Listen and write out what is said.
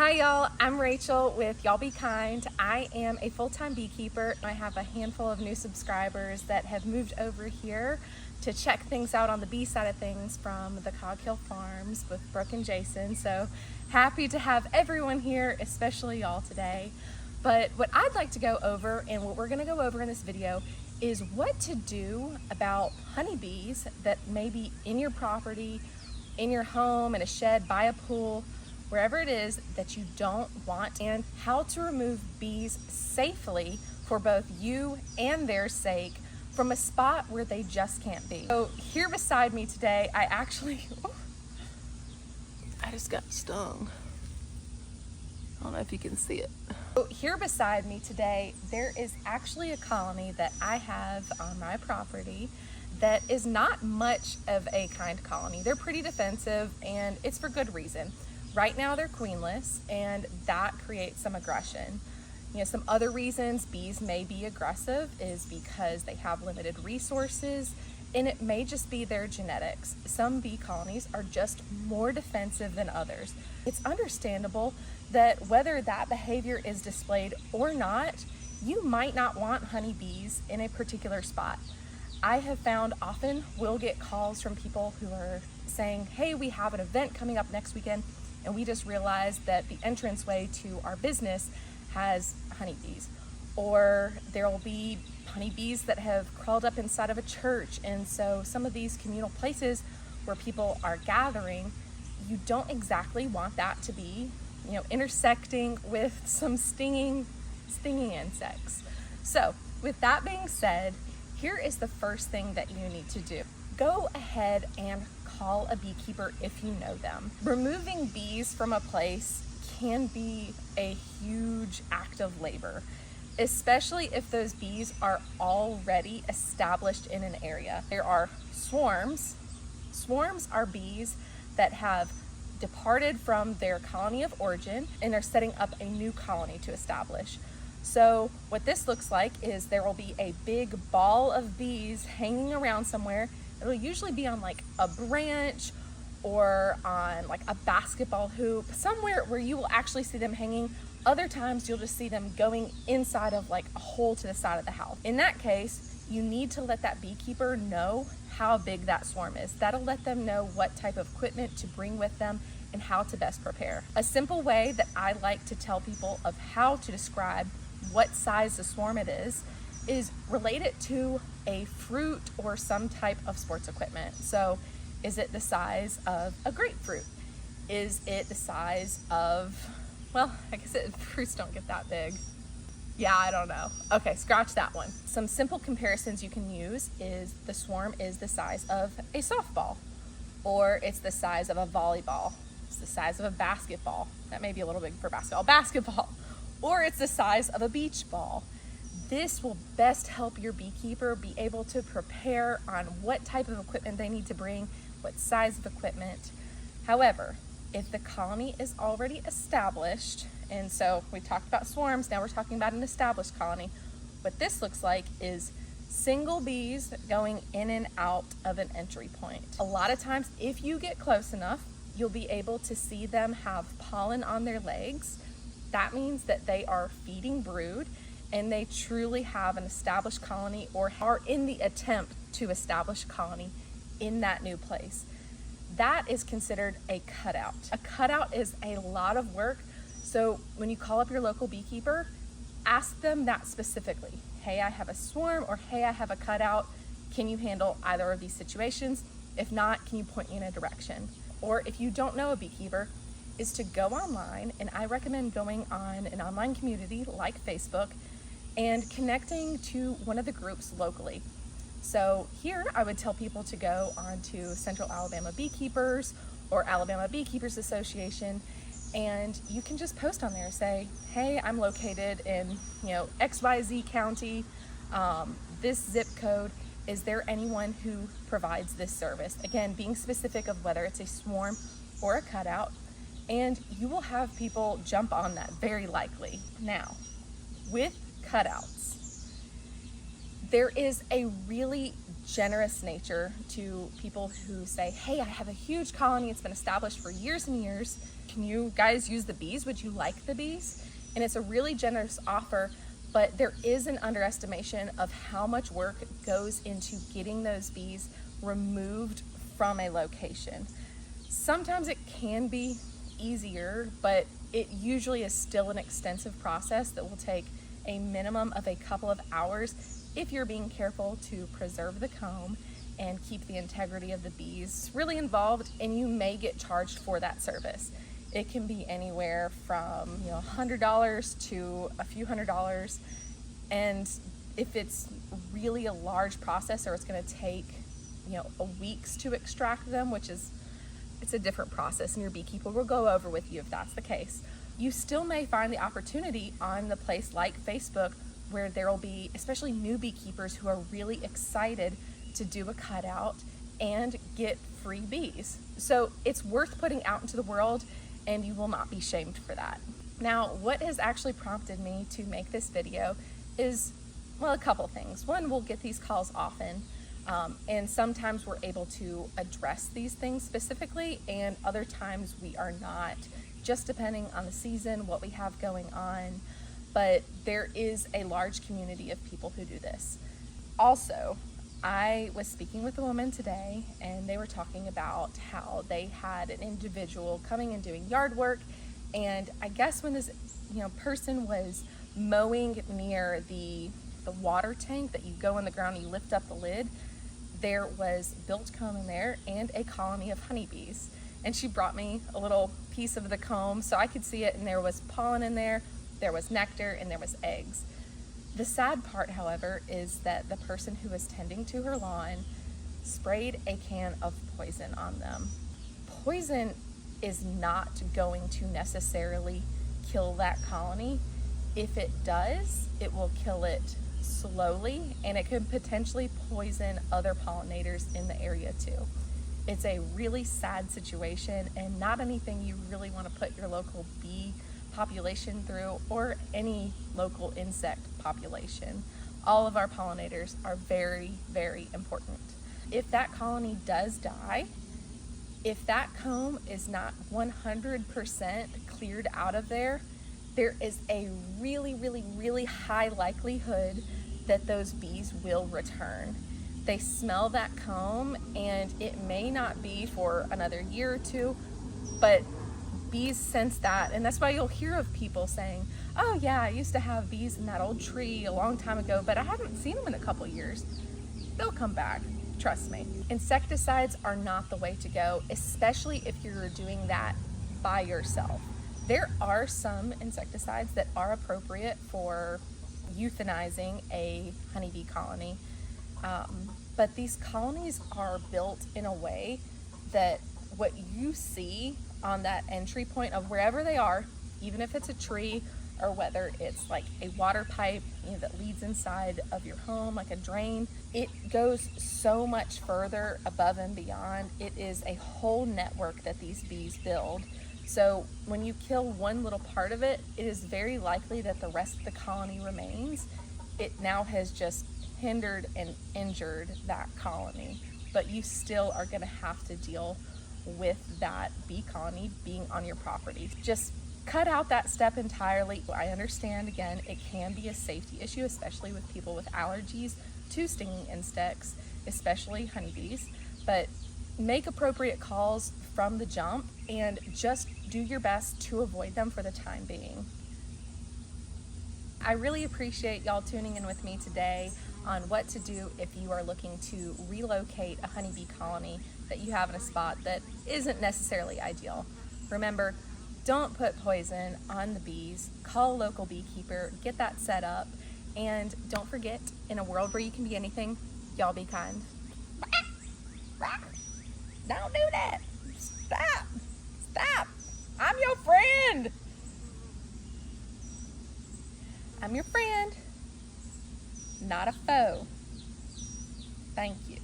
Hi y'all, I'm Rachel with Y'all Be Kind. I am a full-time beekeeper. I have a handful of new subscribers that have moved over here to check things out on the bee side of things from the Cog Hill Farms with Brooke and Jason. So happy to have everyone here, especially y'all today. But what I'd like to go over, and what we're gonna go over in this video, is what to do about honeybees that may be in your property, in your home, in a shed, by a pool, wherever it is that you don't want, and how to remove bees safely for both you and their sake from a spot where they just can't be. So here beside me today, I just got stung. I don't know if you can see it. So here beside me today, there is actually a colony that I have on my property that is not much of a kind colony. They're pretty defensive, and it's for good reason. Right now they're queenless, and that creates some aggression. Some other reasons bees may be aggressive is because they have limited resources, and it may just be their genetics. Some bee colonies are just more defensive than others. It's understandable that whether that behavior is displayed or not, you might not want honeybees in a particular spot. I have found often we'll get calls from people who are saying, hey, we have an event coming up next weekend, and we just realized that the entranceway to our business has honeybees. Or there will be honeybees that have crawled up inside of a church, and so some of these communal places where people are gathering, you don't exactly want that to be, intersecting with some stinging insects. So with that being said, here is the first thing that you need to do. Go ahead and call a beekeeper if you know them. Removing bees from a place can be a huge act of labor, especially if those bees are already established in an area. There are swarms. Swarms are bees that have departed from their colony of origin and are setting up a new colony to establish. So what this looks like is there will be a big ball of bees hanging around somewhere. It'll usually be on like a branch or on like a basketball hoop, somewhere where you will actually see them hanging. Other times you'll just see them going inside of like a hole to the side of the house. In that case, you need to let that beekeeper know how big that swarm is. That'll let them know what type of equipment to bring with them and how to best prepare. A simple way that I like to tell people of how to describe what size the swarm it is relate it to a fruit or some type of sports equipment. So is it the size of a grapefruit? Is it the size of, well, I guess fruits don't get that big. Yeah, I don't know. Okay, scratch that one. Some simple comparisons you can use is the swarm is the size of a softball, or it's the size of a volleyball. It's the size of a basketball. That may be a little big for basketball. Or it's the size of a beach ball. This will best help your beekeeper be able to prepare on what type of equipment they need to bring, what size of equipment. However, if the colony is already established, and so we talked about swarms, now we're talking about an established colony. What this looks like is single bees going in and out of an entry point. A lot of times, if you get close enough, you'll be able to see them have pollen on their legs. That means that they are feeding brood, and they truly have an established colony or are in the attempt to establish a colony in that new place. That is considered a cutout. A cutout is a lot of work. So when you call up your local beekeeper, ask them that specifically. Hey, I have a swarm, or hey, I have a cutout. Can you handle either of these situations? If not, can you point me in a direction? Or if you don't know a beekeeper, is to go online, and I recommend going on an online community like Facebook and connecting to one of the groups locally. So here I would tell people to go onto Central Alabama Beekeepers or Alabama Beekeepers Association, and you can just post on there, say, hey, I'm located in XYZ county, this zip code. Is there anyone who provides this service? Again, being specific of whether it's a swarm or a cutout, and you will have people jump on that very likely. Now, with cutouts, There is a really generous nature to people who say, hey, I have a huge colony, it's been established for years and years. Can you guys use the bees? Would you like the bees? And it's a really generous offer, but there is an underestimation of how much work goes into getting those bees removed from a location. Sometimes it can be easier, but it usually is still an extensive process that will take a minimum of a couple of hours if you're being careful to preserve the comb and keep the integrity of the bees really involved, and you may get charged for that service. It can be anywhere from $100 to a few $100s, and if it's really a large process or it's going to take weeks to extract them, which is it's a different process, and your beekeeper will go over with you if that's the case. You still may find the opportunity on the place like Facebook where there will be especially new beekeepers who are really excited to do a cutout and get free bees. So it's worth putting out into the world, and you will not be shamed for that. Now, what has actually prompted me to make this video is, well, a couple things. One, we'll get these calls often, and sometimes we're able to address these things specifically, and other times we are not, just depending on the season, what we have going on. But there is a large community of people who do this. Also, I was speaking with a woman today, and they were talking about how they had an individual coming and doing yard work, and I guess when this person was mowing near the water tank that you go in the ground and you lift up the lid, there was bilge comb in there and a colony of honeybees. And she brought me a little piece of the comb so I could see it, and there was pollen in there, there was nectar, and there was eggs. The sad part, however, is that the person who was tending to her lawn sprayed a can of poison on them. Poison is not going to necessarily kill that colony. If it does, it will kill it slowly, and it could potentially poison other pollinators in the area too. It's a really sad situation, and not anything you really want to put your local bee population through, or any local insect population. All of our pollinators are very, very important. If that colony does die, if that comb is not 100% cleared out of there, there is a really, really, really high likelihood that those bees will return. They smell that comb, and it may not be for another year or two, but bees sense that, and that's why you'll hear of people saying, oh yeah, I used to have bees in that old tree a long time ago, but I haven't seen them in a couple years. They'll come back, trust me. Insecticides are not the way to go, especially if you're doing that by yourself. There are some insecticides that are appropriate for euthanizing a honeybee colony, but these colonies are built in a way that what you see on that entry point of wherever they are, even if it's a tree or whether it's like a water pipe that leads inside of your home, like a drain, it goes so much further above and beyond. It is a whole network that these bees build. So when you kill one little part of it, it is very likely that the rest of the colony remains. It now has just hindered and injured that colony, but you still are going to have to deal with that bee colony being on your property. Just cut out that step entirely. I understand, again, it can be a safety issue, especially with people with allergies to stinging insects, especially honeybees, but make appropriate calls from the jump and just do your best to avoid them for the time being. I really appreciate y'all tuning in with me today on what to do if you are looking to relocate a honeybee colony that you have in a spot that isn't necessarily ideal. Remember, don't put poison on the bees. Call a local beekeeper, get that set up, and don't forget, in a world where you can be anything, y'all be kind. Don't do that. Stop. Stop. I'm your friend. I'm your friend, not a foe. Thank you.